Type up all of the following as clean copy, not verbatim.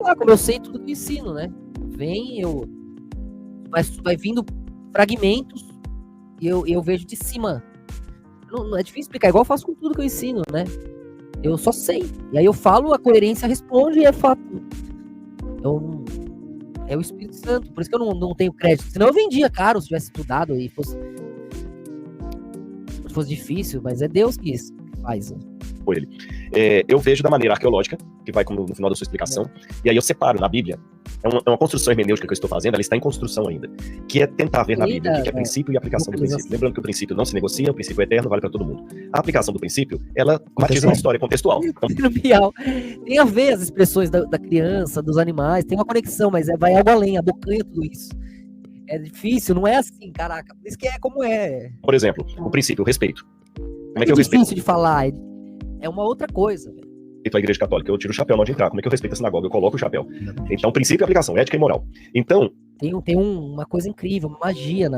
como eu sei tudo que eu ensino, né? Vai vindo fragmentos e eu vejo de cima. Não é difícil explicar, igual eu faço com tudo que eu ensino, né? Eu só sei. E aí eu falo, a coerência responde e é fato. É o Espírito Santo, por isso que eu não tenho crédito. Senão eu vendia caro se tivesse estudado e fosse difícil, mas é Deus que faz. Por ele. Eu vejo da maneira arqueológica, que vai como no final da sua explicação, e aí eu separo na Bíblia. É uma construção hermenêutica que eu estou fazendo, ela está em construção ainda, que é tentar ver na Bíblia o que é princípio e aplicação do princípio. Lembrando que o princípio não se negocia, o princípio é eterno, vale para todo mundo. A aplicação do princípio, ela batiza uma história contextual. Tem a ver as expressões da criança, dos animais, tem uma conexão, mas vai algo além, abocanha tudo isso. É difícil, não é assim, caraca. Por isso que é como é. Por exemplo, o princípio, o respeito. Como é que eu respeito? É difícil de falar, é uma outra coisa, velho. A igreja católica, eu tiro o chapéu na hora de entrar. Como é que eu respeito a sinagoga? Eu coloco o chapéu. Então, princípio e aplicação, ética e moral. Então... Tem uma coisa incrível, uma magia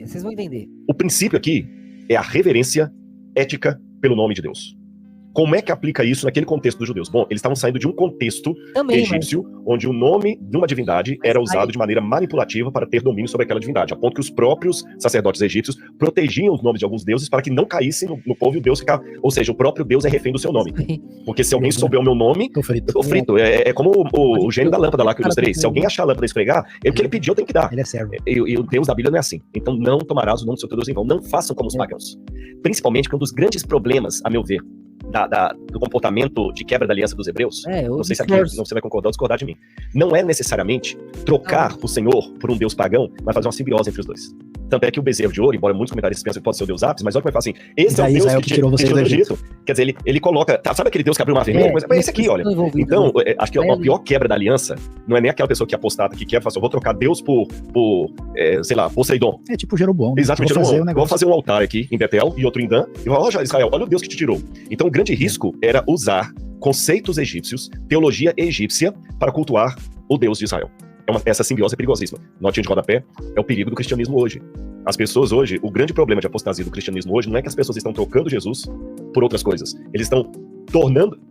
vocês vão entender. O princípio aqui é a reverência ética pelo nome de Deus. Como é que aplica isso naquele contexto dos judeus? Bom, eles estavam saindo de um contexto egípcio, onde o nome de uma divindade era usado de maneira manipulativa para ter domínio sobre aquela divindade, a ponto que os próprios sacerdotes egípcios protegiam os nomes de alguns deuses para que não caíssem no povo e o Deus ficava... Ou seja, o próprio Deus é refém do seu nome. Porque se alguém souber o meu nome, tô frito. É como o gênio da lâmpada lá que eu ilustrei. Se alguém achar a lâmpada e esfregar, o que ele pediu eu tenho que dar. Ele é servo. E o Deus da Bíblia não é assim. Então não tomarás o nome do seu Deus em vão. Não façam como os pagãos. Principalmente que um dos grandes problemas, a meu ver, do comportamento de quebra da aliança dos hebreus, não sei se aqui não você vai concordar ou discordar de mim, não é necessariamente trocar o Senhor por um Deus pagão, mas fazer uma simbiose entre os dois. Tanto é que o bezerro de ouro, embora muitos comentaristas pensem que pode ser o Deus Apis, mas olha como ele fala assim, esse é o Deus que tirou você do Egito. Quer dizer, ele coloca, sabe aquele Deus que abriu o mar vermelho? Mas esse aqui, olha. Então, acho que a pior quebra da aliança não é nem aquela pessoa que é apostata, que quer falar assim, eu vou trocar Deus por sei lá, Poseidon. É tipo Jeroboão. Exatamente, vou fazer um altar aqui em Betel e outro em Dan, e vou falar, Israel, olha o Deus que te tirou. Então o grande risco era usar conceitos egípcios, teologia egípcia, para cultuar o Deus de Israel. Essa simbiose é perigosíssima. Notinha de rodapé é o perigo do cristianismo hoje. As pessoas hoje, o grande problema de apostasia do cristianismo hoje não é que as pessoas estão trocando Jesus por outras coisas. Eles estão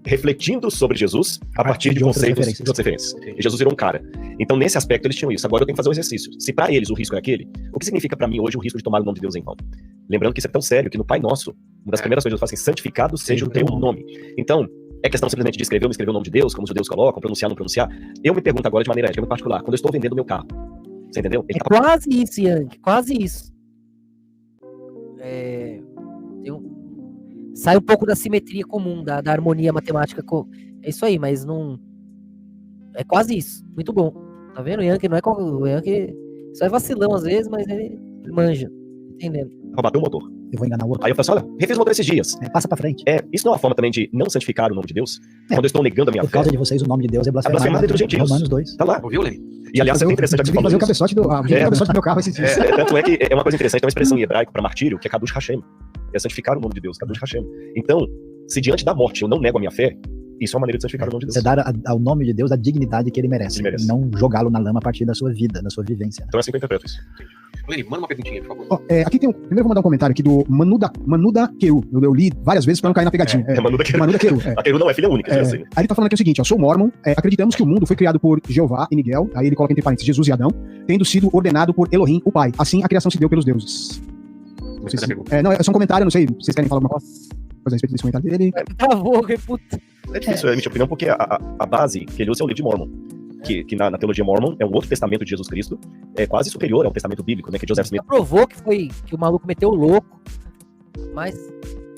refletindo sobre Jesus a partir de conceitos de outras referências. E Jesus virou um cara. Então, nesse aspecto, eles tinham isso. Agora eu tenho que fazer um exercício. Se para eles o risco é aquele, o que significa para mim hoje o risco de tomar o nome de Deus em vão? Lembrando que isso é tão sério que no Pai Nosso, uma das primeiras coisas que fala assim, santificado seja o teu nome. Então, é questão simplesmente de escrever ou não escrever o nome de Deus, como os judeus colocam, pronunciar ou não pronunciar. Eu me pergunto agora de maneira ética, muito particular, quando eu estou vendendo meu carro, você entendeu? Quase isso, Yankee, quase isso. Sai um pouco da simetria comum, da harmonia matemática. É isso aí, mas não... É quase isso. Muito bom. Tá vendo? O Yankee não é... O Yankee só é vacilão às vezes, mas ele manja. Entendendo. Bateu o motor. Eu vou enganar o outro. Aí eu falo assim, olha, refiz o motor esses dias. Passa pra frente. Isso não é uma forma também de não santificar o nome de Deus? Quando eu estou negando a minha fé. Por causa de vocês, o nome de Deus é blasfemado entre os gentios. Romanos 2. Tá lá. Ouviu, Lê? E aliás, é interessante a que você falou fazer o cabeçote do meu carro esses dias. Tanto é que é uma coisa interessante, tem uma expressão em hebraico para martírio, que é Kadush Hashem. É santificar o nome de Deus, Kadush Hashem. Então, se diante da morte eu não nego a minha fé, isso é uma maneira de santificar o nome de Deus. Você dar ao nome de Deus a dignidade que ele merece. Não jogá-lo na lama a partir da sua vida, da sua vivência. Então é assim que eu interpreto isso. Lene, manda uma perguntinha, por favor. Aqui tem primeiro eu vou mandar um comentário aqui do Manuda Queru. Eu li várias vezes pra não cair na pegadinha. Manuda Queru. A Queru não é filha única. Aí ele tá falando aqui o seguinte, sou mormon, acreditamos que o mundo foi criado por Jeová e Miguel, aí ele coloca entre parênteses Jesus e Adão, tendo sido ordenado por Elohim, o Pai. Assim a criação se deu pelos deuses. Não, é só um comentário, não sei se vocês querem falar alguma coisa a respeito desse comentário dele. Travou, puta. É difícil a minha opinião, porque a base que ele usa é o livro de Mormon. Que na teologia Mormon é um outro testamento de Jesus Cristo, é quase superior ao testamento bíblico, né? Que Joseph Smith provou que o maluco meteu o louco, mas...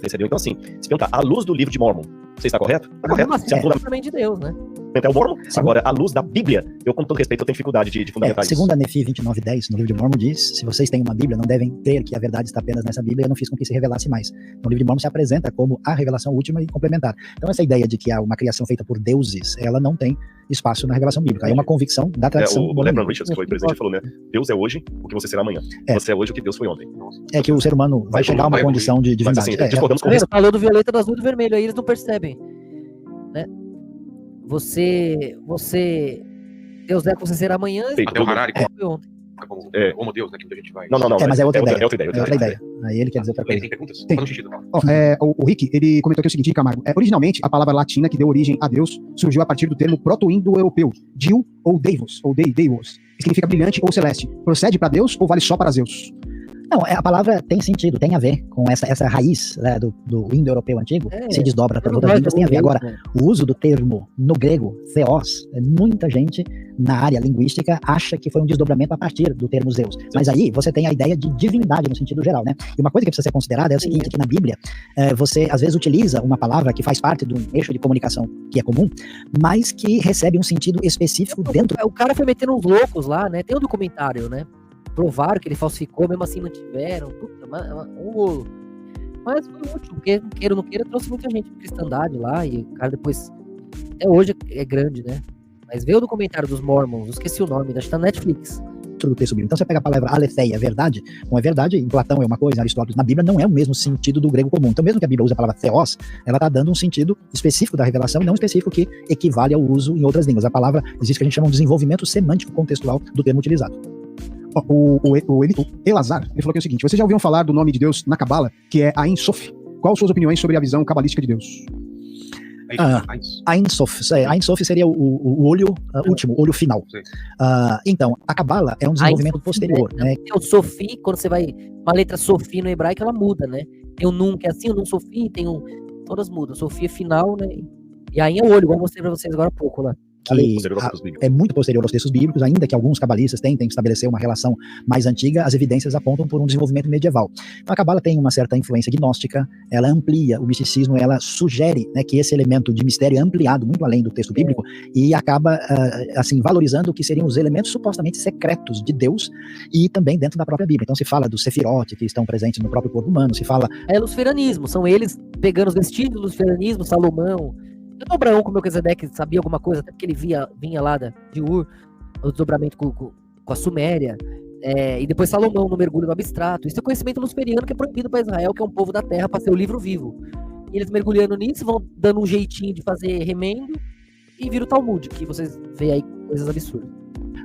Percebeu? Então, assim, se perguntar, à luz do livro de Mormon, você está correto? Está correto. É fundamento de Deus, né? É o Mormon. Agora, à luz da Bíblia, eu, com todo respeito, eu tenho dificuldade de fundamentar isso. Segundo a Nefi 29:10, no livro de Mormon, diz: se vocês têm uma Bíblia, não devem ter que a verdade está apenas nessa Bíblia, eu não fiz com que se revelasse mais. No livro de Mormon se apresenta como a revelação última e complementar. Então, essa ideia de que há uma criação feita por deuses, ela não tem espaço na revelação bíblica. É uma convicção da tradição. O Lebron Richards, que foi presidente, falou, né? Deus é hoje o que você será amanhã. Você é hoje o que Deus foi ontem. É que o ser humano vai chegar a uma condição de divindade. Assim, discordamos com isso. Falou do violeta, do azul e do vermelho, aí eles não percebem, né? Deus é que você será amanhã. Até o Harari. Como É. homo Deus, né? Que muita gente vai. Não. Mas é outra ideia. É outra ideia. É outra ideia. Aí ele quer dizer outra Ele coisa. tem perguntas? Tem. Faz um sentido, Paulo. Ó, o Rick, ele comentou aqui o seguinte, Camargo. Originalmente, a palavra latina que deu origem a Deus surgiu a partir do termo proto-indo-europeu, Dil ou Deivos, ou Deivos, que significa brilhante ou celeste. Procede para Deus ou vale só para Zeus? Não, a palavra tem sentido, tem a ver com essa raiz, né, do indo-europeu antigo, se desdobra para outras línguas, tem a ver. Agora, o uso do termo no grego, theos, muita gente na área linguística acha que foi um desdobramento a partir do termo Zeus. Mas aí você tem a ideia de divindade no sentido geral, né? E uma coisa que precisa ser considerada é o seguinte, que na Bíblia, você às vezes utiliza uma palavra que faz parte de um eixo de comunicação que é comum, mas que recebe um sentido específico dentro. O cara foi metendo uns loucos lá, né? Tem um documentário, né? Provaram que ele falsificou, mesmo assim mantiveram. Puta, um rolo. Mas foi útil, porque queira ou não queira, trouxe muita gente pra cristandade lá, e o cara depois, até hoje é grande, né? Mas veio o documentário dos Mormons, eu esqueci o nome, acho que tá na Netflix. Do texto bíblico. Então você pega a palavra aletheia, verdade, não é verdade, em Platão é uma coisa, em Aristóteles, na Bíblia não é o mesmo sentido do grego comum. Então mesmo que a Bíblia use a palavra theos, ela está dando um sentido específico da revelação e não específico que equivale ao uso em outras línguas. A palavra, existe o que a gente chama de desenvolvimento semântico contextual do termo utilizado. O Elazar, ele falou aqui o seguinte, vocês já ouviram falar do nome de Deus na Cabala, que é Ein Sof? Quais suas opiniões sobre a visão cabalística de Deus? Ein Sof seria o olho último, o olho final. Então, a Cabala é um desenvolvimento posterior, né? Tem o Sofi, quando você vai, uma letra Sofi no hebraico, ela muda, né? Tem o Nun, que é assim, o Nun Sofi, tem todas mudam. Sofi é final, né? E aí é o olho, igual eu mostrei pra vocês agora há pouco lá. Que é muito posterior aos textos bíblicos, ainda que alguns cabalistas tentem estabelecer uma relação mais antiga, as evidências apontam por um desenvolvimento medieval. Então a Cabala tem uma certa influência gnóstica, ela amplia o misticismo, ela sugere, né, que esse elemento de mistério é ampliado muito além do texto bíblico e acaba, assim, valorizando o que seriam os elementos supostamente secretos de Deus e também dentro da própria Bíblia. Então se fala dos Sefirote, que estão presentes no próprio corpo humano, se fala... É luciferanismo, são eles pegando os vestígios do luciferanismo, Salomão. O Abraão, como o Melquisedeque, sabia alguma coisa, até porque ele vinha lá de Ur, o desdobramento com a Suméria, e depois Salomão no mergulho no abstrato. Isso é conhecimento luciferiano que é proibido para Israel, que é um povo da terra, para ser o livro vivo. E eles mergulhando nisso, vão dando um jeitinho de fazer remendo e vira o Talmud, que vocês veem aí coisas absurdas.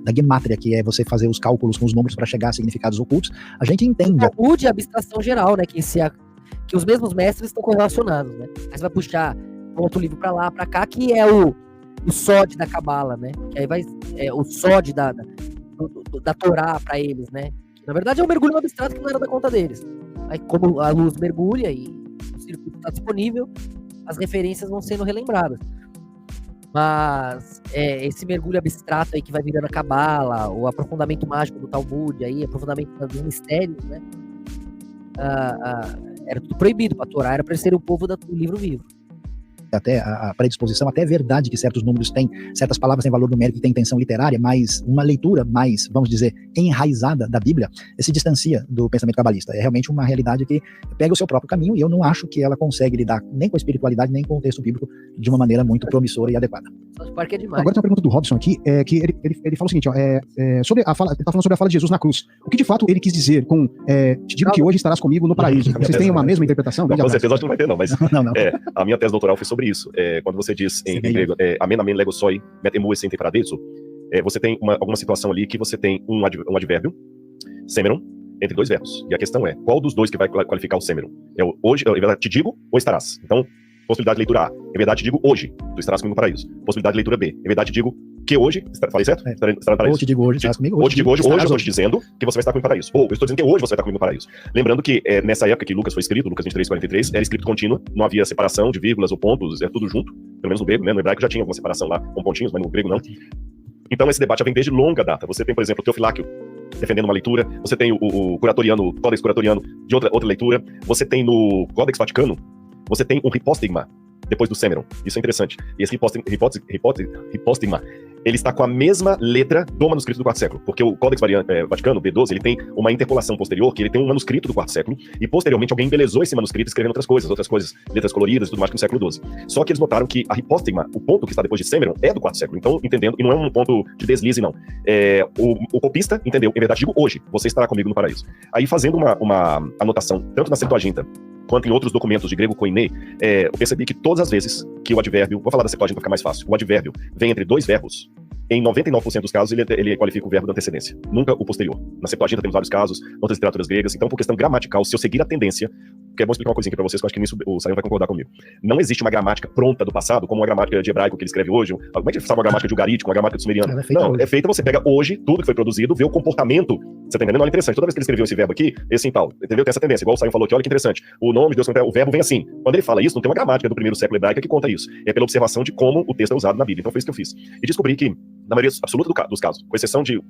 Da gemátria, que é você fazer os cálculos com os números para chegar a significados ocultos, a gente entende. O Talmud é a abstração geral, né, que os mesmos mestres estão correlacionados, né? Aí você vai puxar outro livro pra lá, pra cá, que é o Sod da Cabala, né? Que aí vai o Sod da Torá pra eles, né? Que, na verdade é um mergulho no abstrato que não era da conta deles. Aí como a luz mergulha e o circuito está disponível, as referências vão sendo relembradas. Mas esse mergulho abstrato aí que vai virando a Cabala, o aprofundamento mágico do Talmud, aí, aprofundamento dos mistérios, né? Era tudo proibido pra Torá, era pra ser o povo do livro vivo. Até a predisposição, até é verdade que certos números têm, certas palavras têm valor numérico e têm intenção literária, mas uma leitura mais, vamos dizer, enraizada da Bíblia, se distancia do pensamento cabalista. É realmente uma realidade que pega o seu próprio caminho e eu não acho que ela consegue lidar nem com a espiritualidade, nem com o texto bíblico de uma maneira muito promissora e adequada. Agora tem uma pergunta do Robson aqui, que ele fala o seguinte, sobre a fala, ele tá falando sobre a fala de Jesus na cruz. O que de fato ele quis dizer com te digo que hoje estarás comigo no paraíso? Vocês têm uma mesma interpretação? Não, com certeza acho que não vai ter, não, mas não. A minha tese doutoral foi sobre isso. Quando você diz em grego, amen, amen, lego soi, metemu essente paradeso, você tem alguma situação ali que você tem um advérbio, semeron, entre dois verbos. E a questão é, qual dos dois que vai qualificar o semeron? Hoje, em verdade, te digo ou estarás? Então, possibilidade de leitura A, em verdade te digo hoje, tu estarás comigo no paraíso. Possibilidade de leitura B, em verdade te digo que hoje, falei certo? Estará no paraíso. Ou te digo hoje, estarás comigo. Hoje eu estou te dizendo que você vai estar comigo no paraíso. Ou eu estou dizendo que hoje você vai estar comigo no paraíso. Lembrando que nessa época que Lucas foi escrito, Lucas 23:43, era escrito contínuo, não havia separação de vírgulas ou pontos, era tudo junto, pelo menos no grego, né? No hebraico já tinha alguma separação lá, com pontinhos, mas no grego não. Então esse debate já vem desde longa data. Você tem, por exemplo, o Teofiláquio defendendo uma leitura, você tem o Curatoriano, o Códex Curatoriano de outra leitura, você tem no Códex Vaticano, você tem um hipóstigma depois do Semeron. Isso é interessante. E esse hipóstigma, ele está com a mesma letra do manuscrito do quarto século, porque o Códex Vaticano, B12, ele tem uma interpolação posterior, que ele tem um manuscrito do quarto século, e posteriormente alguém embelezou esse manuscrito escrevendo outras coisas, letras coloridas e tudo mais que no século XII. Só que eles notaram que a hipóstigma, o ponto que está depois de Semeron, é do quarto século. Então, entendendo, e não é um ponto de deslize, não. O copista entendeu, em verdade, digo hoje, você estará comigo no paraíso. Aí, fazendo uma anotação, tanto na Septuaginta, quanto em outros documentos de grego koiné, eu percebi que todas as vezes que o advérbio, vou falar da Septuaginta para ficar mais fácil, o advérbio vem entre dois verbos, em 99% dos casos, ele qualifica o verbo da antecedência, nunca o posterior. Na Septuaginta temos vários casos, outras literaturas gregas. Então, por questão gramatical, se eu seguir a tendência, que é bom explicar uma coisinha aqui pra vocês, que eu acho que nisso o Sayão vai concordar comigo. Não existe uma gramática pronta do passado, como uma gramática de hebraico que ele escreve hoje. Como é que sabe uma gramática de ugarítico, uma gramática de sumeriano? Não, é feita, você pega hoje, tudo que foi produzido, vê o comportamento. Você tá entendendo? Olha, interessante. Toda vez que ele escreveu esse verbo aqui, esse em tal, entendeu? Tem essa tendência. Igual o Sayão falou aqui, olha que interessante. O nome de Deus, o verbo vem assim. Quando ele fala isso, não tem uma gramática do primeiro século hebraico que conta isso. É pela observação de como o texto é usado na Bíblia. Então foi isso que eu fiz. E descobri que, na maioria absoluta dos casos, com exceção de 2%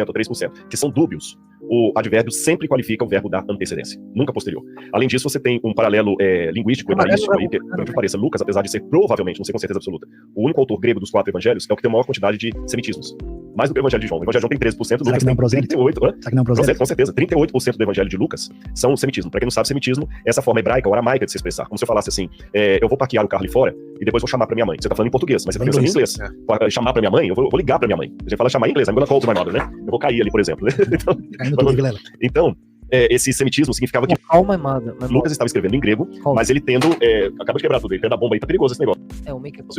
ou 3%, que são dúbios, o advérbio sempre qualifica o verbo da antecedência, nunca posterior. Além disso, você tem um paralelo linguístico, hebraístico, aí, que, por que pareça, Lucas, apesar de ser provavelmente, não sei com certeza absoluta, o único autor grego dos 4 evangelhos, é o que tem a maior quantidade de semitismos. Mais do que o evangelho de João. O evangelho de João tem 13%, Lucas tem 38%. Será que não é um prosélito? Com certeza. 38% do evangelho de Lucas são semitismo. Para quem não sabe, semitismo é essa forma hebraica ou aramaica de se expressar. Como se eu falasse assim, eu vou parquear o carro ali fora e depois vou chamar pra minha mãe. Você tá falando em português, mas você tá pensando em inglês. Pra chamar pra minha mãe, eu vou ligar pra minha mãe. A gente fala chamar em inglês, I'm gonna call to my mother, né? Eu vou cair ali, por exemplo. Então, esse semitismo significava que Lucas estava escrevendo em grego, mas ele tendo... acaba de quebrar tudo, ele tem da bomba aí, tá perigoso esse negócio.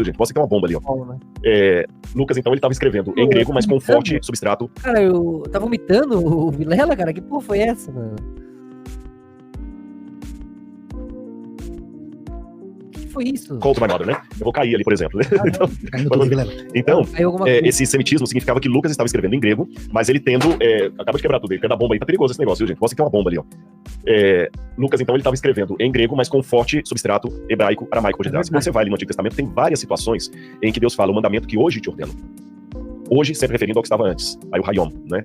Gente, pode ser que tem uma bomba ali, ó. Lucas, então, ele estava escrevendo em grego, mas com forte substrato. Cara, eu tava vomitando o Vilela, cara, que porra foi essa, mano? Foi isso? Call to my mother, né? Eu vou cair ali, por exemplo. Então, esse semitismo significava que Lucas estava escrevendo em grego, mas ele tendo... acaba de quebrar tudo, ele tem da bomba aí, tá perigoso esse negócio, viu, gente? Pode ser que tem uma bomba ali, ó. Lucas, então, ele estava escrevendo em grego, mas com forte substrato hebraico, aramaico por detrás. Quando você vai ali no Antigo Testamento, tem várias situações em que Deus fala o mandamento que hoje te ordeno. Hoje, sempre referindo ao que estava antes. Aí o Hayom, né?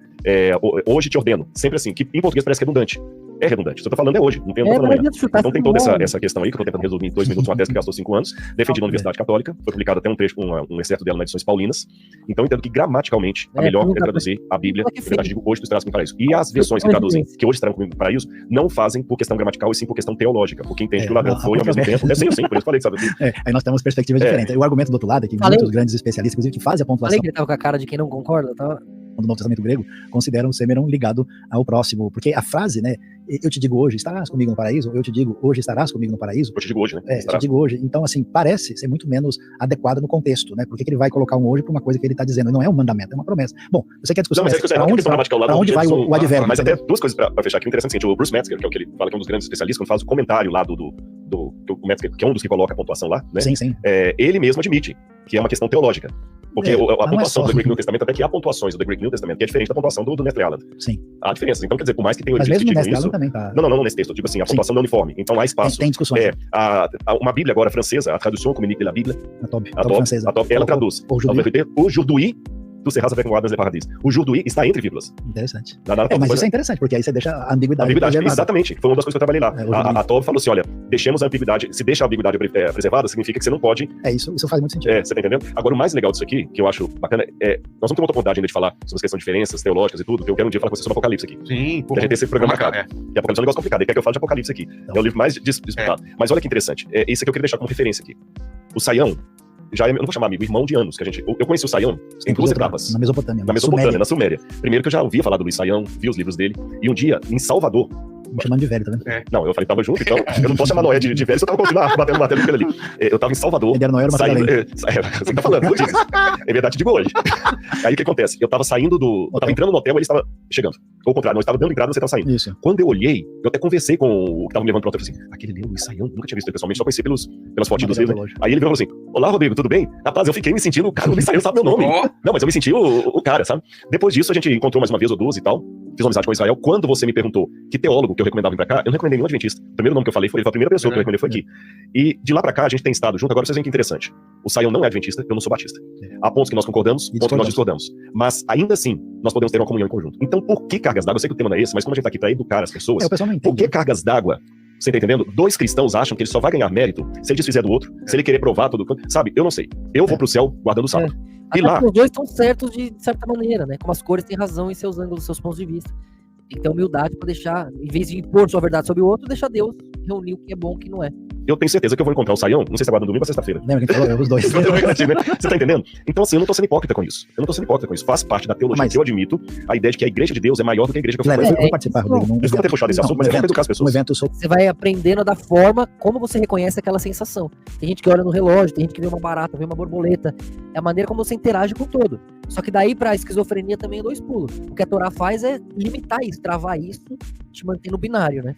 Hoje te ordeno. Sempre assim, que em português parece redundante. É redundante. Você tá falando hoje, não tem amanhã. Então tem toda essa questão aí, que eu tô tentando resumir em 2 minutos, uma tese que gastou 5 anos, defendida na Universidade Católica, foi publicado até um trecho, um excerto dela nas edições paulinas. Então eu entendo que gramaticalmente, a melhor é traduzir a Bíblia, na verdade, digo, hoje tu estarás comigo no paraíso. E as versões que traduzem, que hoje estarão comigo no paraíso, não fazem por questão gramatical, e sim por questão teológica, porque entende que o ladrão foi ao mesmo tempo. Sim, por isso falei, sabe? Aí nós temos perspectivas diferentes. O argumento do outro lado é que muitos grandes especialistas, inclusive, que fazem a pontuação. Falei que ele tava com a cara de quem não concorda, tá? Do Novo Testamento grego, consideram o Semeron ligado ao próximo, porque a frase, né, eu te digo hoje, estarás comigo no paraíso, eu te digo hoje, estarás comigo no paraíso. Eu te digo hoje, né? Eu te digo hoje. Então, assim, parece ser muito menos adequado no contexto, né? Por que ele vai colocar um hoje para uma coisa que ele está dizendo? Não é um mandamento, é uma promessa. Bom, você quer discussão? Para onde vai o advérbio? Mas até duas coisas para fechar aqui. O interessante é o seguinte, o Bruce Metzger, que é o que ele fala que é um dos grandes especialistas, quando faz o comentário lá do Metzger, que é um dos que coloca a pontuação lá, né? Sim. Ele mesmo admite que é uma questão teológica. Porque a pontuação do The Greek New Testament, até que há pontuações do The Greek New Testament, que é diferente da pontuação do Nestle Aland. Sim. Há diferenças. Então, quer dizer, por mais que tenha mas mesmo o Nestle isso... Aland também tá... Não, nesse texto. Eu digo assim, a pontuação não é uniforme. Então, há espaço. Tem discussões. Uma Bíblia agora francesa, a tradução communique de la Bíblia, a TOB francesa. Ela traduz. O Jourdui, tu serás avec moi dans le paradis. O Jourdui está entre vírgulas. Interessante. Mas isso é interessante, porque aí você deixa a ambiguidade. Exatamente. Foi uma das coisas que eu trabalhei lá. A TOB falou assim, olha, deixemos a ambiguidade. Se deixa a ambiguidade preservada, significa que você não pode... Isso faz muito sentido. Você tá entendendo? Agora, o mais legal disso aqui, que eu acho bacana, nós vamos ter uma oportunidade ainda de falar sobre as questões de diferenças teológicas e tudo, que eu quero um dia falar com você sobre Apocalipse aqui. Sim, que a gente tem esse programa marcado. Que Apocalipse é um negócio complicado, ele quer que eu fale de Apocalipse aqui. É o livro mais disputado. Mas olha que interessante, isso aqui eu queria deixar como referência aqui. O Sayão, eu não vou chamar amigo, irmão de anos, que eu conheci o Sayão em 2 etapas. Na Mesopotâmia, na Suméria. Primeiro que eu já ouvia falar do Luiz Sayão, vi os livros dele, e um dia, em Salvador... Me chamando de velho, tá vendo? Não, eu falei que tava junto, então eu não posso chamar Noé de velho, se eu tava continuando batendo martelo com ele ali. Eu tava em Salvador. Ele era Noé, você tá falando, eu disse. É verdade, digo hoje. Aí o que acontece? Eu tava saindo eu tava entrando no hotel e ele estava chegando. Ou ao contrário, nós estava dando entrada e você tava saindo. Isso. Quando eu olhei, eu até conversei com o que tava me levando pro hotel e falei assim, aquele ali é o Luiz Sayão, nunca tinha visto ele pessoalmente, só conheci pelas fotinhos dos livros. Aí ele virou e falou assim, olá, Rodrigo, tudo bem? Rapaz, eu fiquei me sentindo, cara, o Luiz Sayão sabe meu nome. Não, mas eu me senti o cara, sabe? Depois disso, a gente encontrou mais uma vez ou duas e tal. Fiz uma amizade com o Israel. Quando você me perguntou que teólogo que eu recomendava vir pra cá, eu não recomendei nenhum adventista. O primeiro nome que eu falei foi ele, foi a primeira pessoa que eu recomendei foi aqui. E de lá pra cá, a gente tem estado junto. Agora vocês veem que interessante. O Sayão não é adventista, eu não sou batista. Há pontos que nós concordamos, pontos que nós discordamos. Mas ainda assim, nós podemos ter uma comunhão em conjunto. Então, por que cargas d'água? Eu sei que o tema não é esse, mas como a gente tá aqui pra educar as pessoas, o pessoal não entende. Por que cargas d'água? Você tá entendendo? 2 cristãos acham que ele só vai ganhar mérito se ele desfizer do outro, se ele querer provar tudo. Sabe? Eu não sei. Eu vou pro céu guardando o sábado. E lá... Os dois estão certos de certa maneira, né? Como as cores têm razão em seus ângulos, seus pontos de vista. Tem que ter humildade para deixar, em vez de impor sua verdade sobre o outro, deixar Deus reunir o que é bom e o que não é. Eu tenho certeza que eu vou encontrar o Sayão, não sei se agora no domingo ou sexta-feira. Lembra que falou? Os dois. Você tá entendendo? Então, assim, eu não tô sendo hipócrita com isso. Faz parte da teologia que eu admito a ideia de que a igreja de Deus é maior do que a igreja que eu faço. Eu vou participar, Rodrigo. Por isso que eu vou ter puxado esse assunto, mas eu quero educar as pessoas. Você vai aprendendo da forma como você reconhece aquela sensação. Tem gente que olha no relógio, tem gente que vê uma barata, vê uma borboleta. É a maneira como você interage com o todo. Só que daí pra esquizofrenia também é 2 pulos. O que a Torá faz é limitar isso, travar isso, te manter no binário, né?